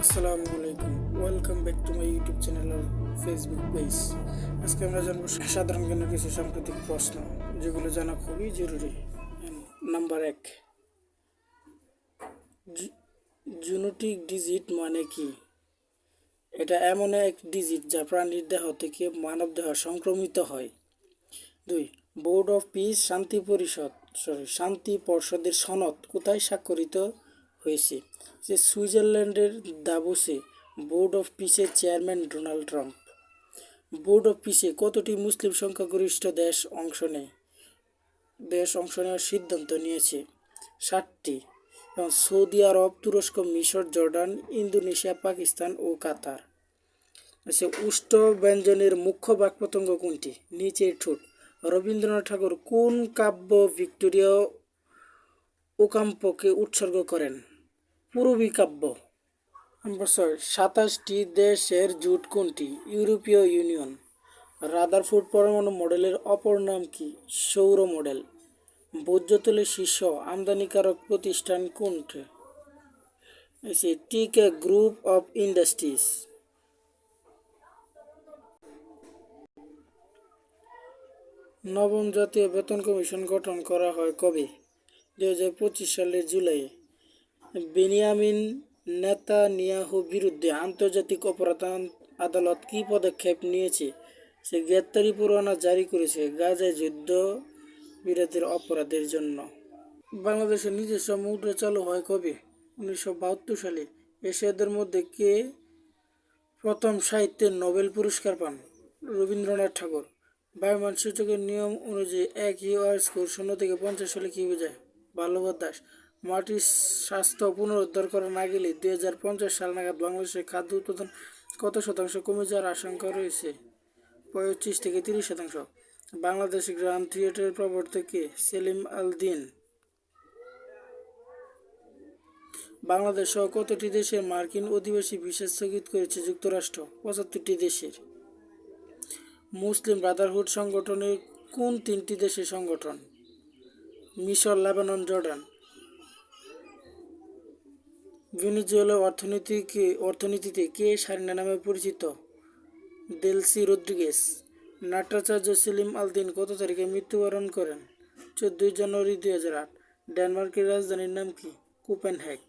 আসসালামু আলাইকুম, welcome back to my YouTube channel আর ফেসবুক পেজ। আজকে আমরা জানবো সাধারণ জ্ঞানের কিছু সাম্প্রতিক প্রশ্ন, যেগুলো জানা খুবই জরুরি। নাম্বার 1, জুনোটিক ডিজিট মানে কি? এটা এমন এক ডিজিট যা প্রাণীর দেহ থেকে মানব দেহ সংক্রমিত হয়। 2, বোর্ড অফ পিস শান্তি পর্ষদের সনদ কোথায় স্বাক্ষরিত হয়েছে? যে সুইজারল্যান্ডের দাভোসে। বোর্ড অফ পিসের chairman Donald Trump. Board of পিসে কতটি মুসলিম সংখ্যাগরিষ্ঠ দেশ অংশ নেওয়ার সিদ্ধান্ত নিয়েছে? 7টি। এবং সৌদি আরব, তুরস্ক, মিশর, জর্ডান, ইন্দোনেশিয়া, পাকিস্তান ও কাতার। উষ্ঠ ব্যঞ্জনের মুখ্য বাকপতঙ্গ কোনটি? নিচের ঠোঁট। রবীন্দ্রনাথ ঠাকুর কোন কাব্য ভিক্টোরিয়া ওকাম্পোকে উৎসর্গ করেন? পূরবী কাব্য। নম্বর 6, 27টি দেশের জোট কোনটি? ইউরোপীয় ইউনিয়ন। রাদারফোর্ড পরমাণু মডেলের অপর নাম কি? সৌর মডেল। ভোজ্য তেলের শীর্ষ আমদানিকারক প্রতিষ্ঠান কোনটি? টিকে গ্রুপ অফ ইন্ডাস্ট্রিজ। নবম জাতীয় বেতন কমিশন গঠন করা হয় কবে? 2025 সালের জুলাইয়ে। বেনিয়ামিন নেতানিয়াহুর বিরুদ্ধে আন্তর্জাতিক অপরাধ আদালত কী পদক্ষেপ নিয়েছে? সে গ্রেপ্তারি পরোয়ানা জারি করেছে গাজায় যুদ্ধ বিরতির অপরাধের জন্য। বাংলাদেশের নিজস্ব মুদ্রা চালু হয় কবে? 1972 সালে। এশিয়াদের মধ্যে কে প্রথম সাহিত্যে নোবেল পুরস্কার পান? রবীন্দ্রনাথ ঠাকুর। বায়ুমান সূচকের নিয়ম অনুযায়ী 1 ইউ/আর স্কোর 0 থেকে 50 হলে কী বোঝায়? ভালো বাতাস। মাটির স্বাস্থ্য পুনরুদ্ধার করা না গেলে 2050 সাল নাগাদ বাংলাদেশের খাদ্য উৎপাদন কত শতাংশ কমে যাওয়ার আশঙ্কা রয়েছে? 25 থেকে 30%। বাংলাদেশ গ্রাম থিয়েটারের প্রবর্তক কে? সেলিম আল দীন। বাংলাদেশ সহ কতটি দেশের মার্কিন অধিবাসী ভিসা স্থগিত করেছে যুক্তরাষ্ট্র? 75টি দেশের। মুসলিম ব্রাদারহুড সংগঠনের কোন 3টি দেশের সংগঠন? মিশর, লেবানন, জর্ডান। ভেনেজুয়েলার অর্থনীতিতে কে সারিনা নামে পরিচিত? Delcy Rodriguez. নাট্যাচার্য সেলিম আল দীন কত তারিখে মৃত্যুবরণ করেন? 14 জানুয়ারি 2008। ডেনমার্কের রাজধানীর নাম কি? কোপেনহেগ।